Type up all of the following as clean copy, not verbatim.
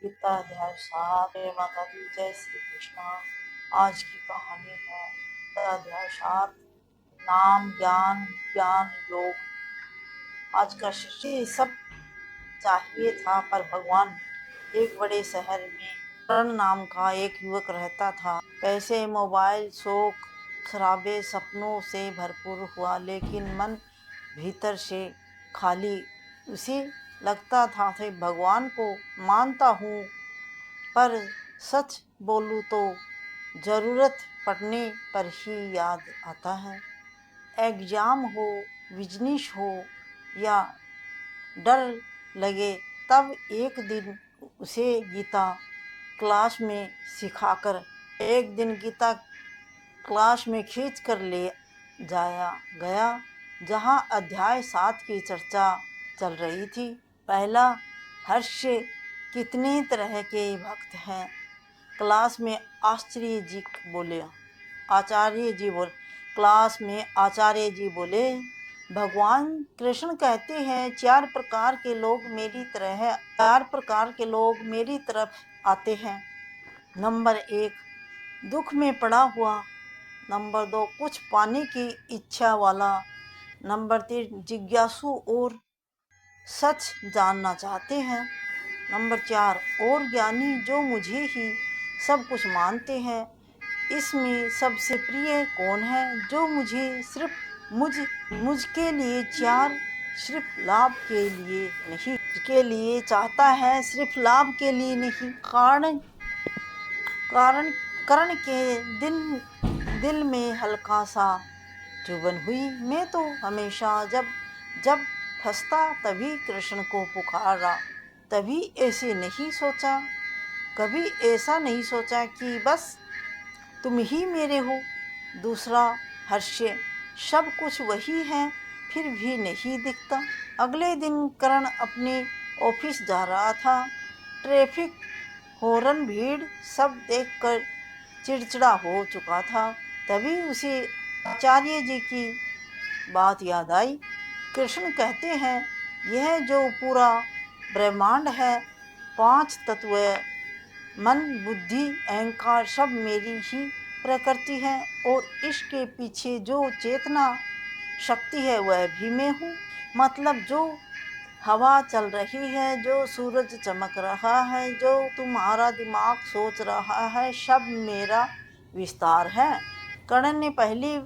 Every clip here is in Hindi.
गीता अध्याय 7। माता दी जय श्री कृष्णा। आज की कहानी है गीता अध्याय 7, नाम ज्ञान ज्ञान योग। आज का शिष्य सब चाहिए था, पर भगवान। एक बड़े शहर में कर्ण नाम का एक युवक रहता था। पैसे, मोबाइल, शौक, शराबे, सपनों से भरपूर हुआ, लेकिन मन भीतर से खाली। उसे लगता था कि भगवान को मानता हूँ, पर सच बोलूँ तो ज़रूरत पड़ने पर ही याद आता है। एग्जाम हो, बिजनेस हो या डर लगे, तब एक दिन उसे गीता क्लास में सिखाकर एक दिन गीता क्लास में खींच कर ले जाया गया, जहाँ अध्याय 7 की चर्चा चल रही थी। पहला हर्ष, कितने तरह के भक्त हैं। क्लास में आचार्य जी बोले, भगवान कृष्ण कहते हैं 4 प्रकार के लोग मेरी तरफ आते हैं। नंबर 1, दुख में पड़ा हुआ। नंबर 2, कुछ पाने की इच्छा वाला। नंबर 3, जिज्ञासु और सच जानना चाहते हैं। नंबर 4, और ज्ञानी जो मुझे ही सब कुछ मानते हैं। इसमें सबसे प्रिय कौन है, जो मुझके लिए सिर्फ लाभ के लिए नहीं, के लिए चाहता है, सिर्फ लाभ के लिए नहीं। कर्ण के दिल में हल्का सा चुभन हुई। मैं तो हमेशा जब फंसता तभी कृष्ण को पुकारा, कभी ऐसा नहीं सोचा कि बस तुम ही मेरे हो। दूसरा हर्ष, सब कुछ वही है, फिर भी नहीं दिखता। अगले दिन कर्ण अपने ऑफिस जा रहा था। ट्रैफिक, हॉर्न, भीड़ सब देखकर चिड़चिड़ा हो चुका था। तभी उसे आचार्य जी की बात याद आई। कृष्ण कहते हैं, यह जो पूरा ब्रह्मांड है, 5 तत्व, मन, बुद्धि, अहंकार, सब मेरी ही प्रकृति है, और इसके पीछे जो चेतना शक्ति है वह भी मैं हूँ। मतलब जो हवा चल रही है, जो सूरज चमक रहा है, जो तुम्हारा दिमाग सोच रहा है, सब मेरा विस्तार है। कर्ण ने पहली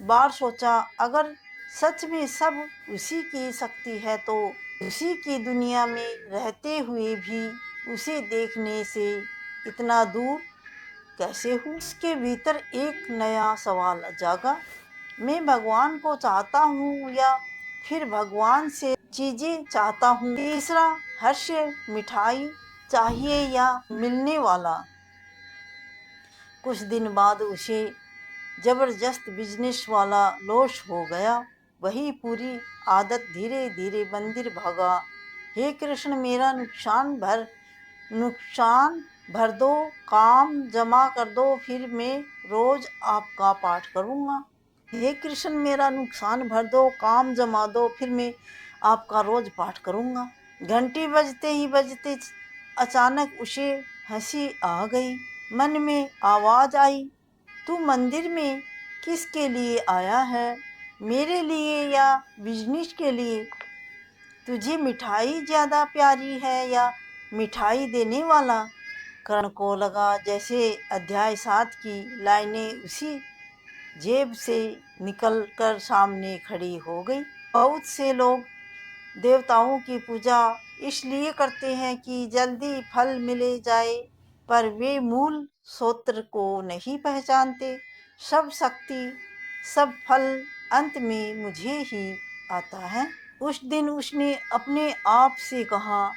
बार सोचा, अगर सच में सब उसी की शक्ति है तो उसी की दुनिया में रहते हुए भी उसे देखने से इतना दूर कैसे हूँ। उसके भीतर एक नया सवाल जागा, मैं भगवान को चाहता हूँ या फिर भगवान से चीजें चाहता हूँ। तीसरा हर्ष, मिठाई चाहिए या मिलने वाला। कुछ दिन बाद उसे जबरदस्त बिजनेस वाला लॉस हो गया। वही पूरी आदत, धीरे धीरे मंदिर भागा। हे कृष्ण, मेरा नुकसान भर दो, काम जमा कर दो, फिर मैं रोज आपका पाठ करूँगा। हे कृष्ण, मेरा नुकसान भर दो, काम जमा दो, फिर मैं आपका रोज पाठ करूँगा। घंटी बजते अचानक उसे हंसी आ गई। मन में आवाज आई, तू मंदिर में किसके लिए आया है, मेरे लिए या बिजनेस के लिए? तुझे मिठाई ज्यादा प्यारी है या मिठाई देने वाला? कर्ण को लगा जैसे अध्याय 7 की लाइनें उसी जेब से निकलकर सामने खड़ी हो गई। बहुत से लोग देवताओं की पूजा इसलिए करते हैं कि जल्दी फल मिले जाए, पर वे मूल सूत्र को नहीं पहचानते। सब शक्ति, सब फल अंत में मुझे ही आता है। उस दिन उसने अपने आप से कहा,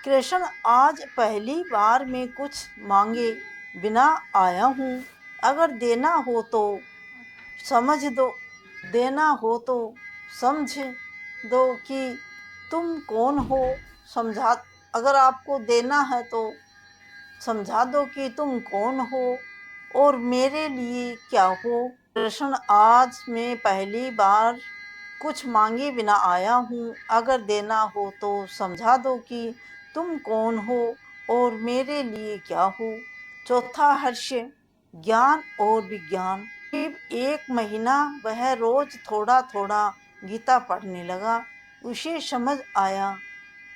कृष्ण, आज पहली बार मैं कुछ मांगे बिना आया हूँ। अगर देना हो तो समझ दो कि तुम कौन हो। अगर आपको देना है तो समझा दो कि तुम कौन हो और मेरे लिए क्या हो। कृष्ण, आज मैं पहली बार कुछ मांगे बिना आया हूँ। अगर देना हो तो समझा दो कि तुम कौन हो और मेरे लिए क्या हो। चौथा हर्ष ज्ञान और विज्ञान। करीब 1 महीना वह रोज थोड़ा थोड़ा गीता पढ़ने लगा। उसे समझ आया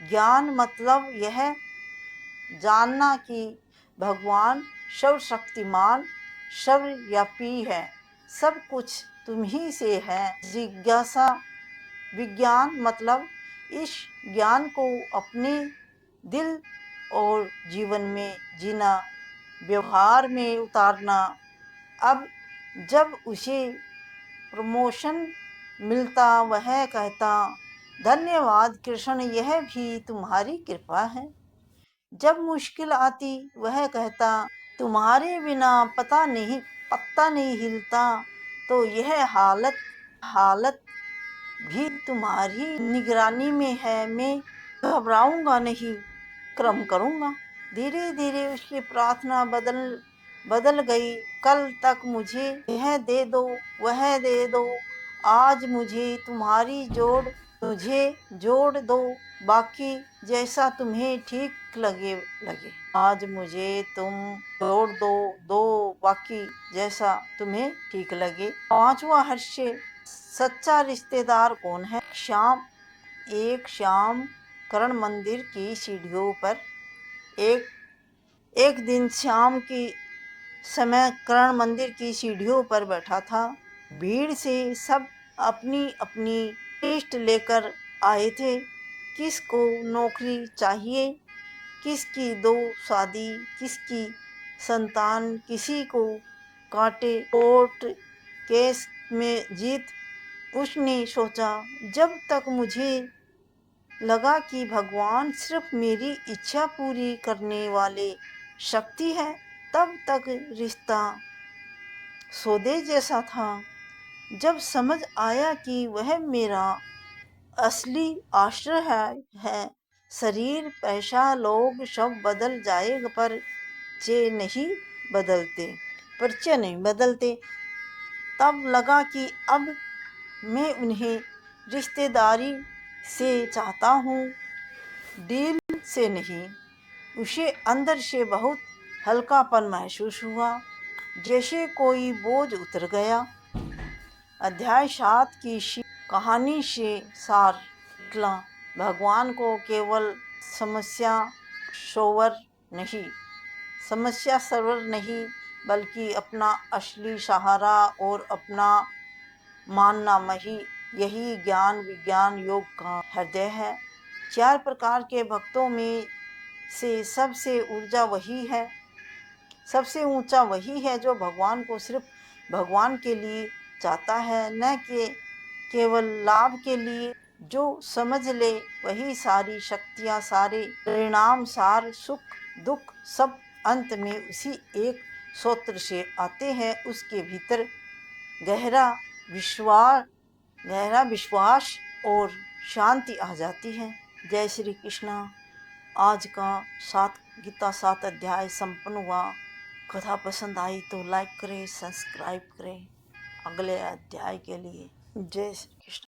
ज्ञान मतलब यह जानना कि भगवान सर्वशक्तिमान सर्वव्यापी है, सब कुछ तुम ही से है। जिज्ञासा विज्ञान मतलब इस ज्ञान को अपने दिल और जीवन में जीना, व्यवहार में उतारना। अब जब उसे प्रमोशन मिलता वह कहता, धन्यवाद कृष्ण, यह भी तुम्हारी कृपा है। जब मुश्किल आती वह कहता, तुम्हारे बिना पता नहीं पत्ता नहीं हिलता, तो यह हालत भी तुम्हारी निगरानी में है। मैं घबराऊंगा नहीं, कर्म करूंगा। धीरे धीरे उसकी प्रार्थना बदल गई। कल तक मुझे यह दे दो, वह दे दो, आज मुझे जोड़ दो, बाकी जैसा तुम्हें ठीक लगे। आज मुझे तुम जोड़ दो, बाकी जैसा तुम्हें ठीक लगे। पांचवा हर्ष सच्चा रिश्तेदार कौन है। एक शाम कर्ण मंदिर की सीढ़ियों पर एक दिन शाम की समय कर्ण मंदिर की सीढ़ियों पर बैठा था। भीड़ से सब अपनी अपनी लिस्ट लेकर आए थे। किसको नौकरी चाहिए, किसकी 2 शादी, किसकी संतान, किसी को कांटे कोर्ट केस में जीत। उसने सोचा, जब तक मुझे लगा कि भगवान सिर्फ मेरी इच्छा पूरी करने वाले शक्ति है, तब तक रिश्ता सौदे जैसा था। जब समझ आया कि वह मेरा असली आश्रय है, शरीर पैसा लोग सब बदल जाएगा पर परिचय नहीं बदलते, तब लगा कि अब मैं उन्हें रिश्तेदारी से चाहता हूँ, डील से नहीं। उसे अंदर से बहुत हल्कापन महसूस हुआ, जैसे कोई बोझ उतर गया। अध्याय 7 की कहानी से सार निकला, भगवान को केवल समस्या सवर नहीं बल्कि अपना असली सहारा और अपना मानना यही ज्ञान विज्ञान योग का हृदय है। 4 प्रकार के भक्तों में से सबसे ऊंचा वही है जो भगवान को सिर्फ भगवान के लिए चाहता है, न कि केवल लाभ के लिए। जो समझ ले वही सारी शक्तियां, सारे परिणाम, सार सुख दुख सब अंत में उसी एक सूत्र से आते हैं। उसके भीतर गहरा विश्वास और शांति आ जाती है। जय श्री कृष्णा। आज का गीता 7 अध्याय संपन्न हुआ। कथा पसंद आई तो लाइक करें, सब्सक्राइब करें अगले अध्याय के लिए। जय श्री कृष्ण।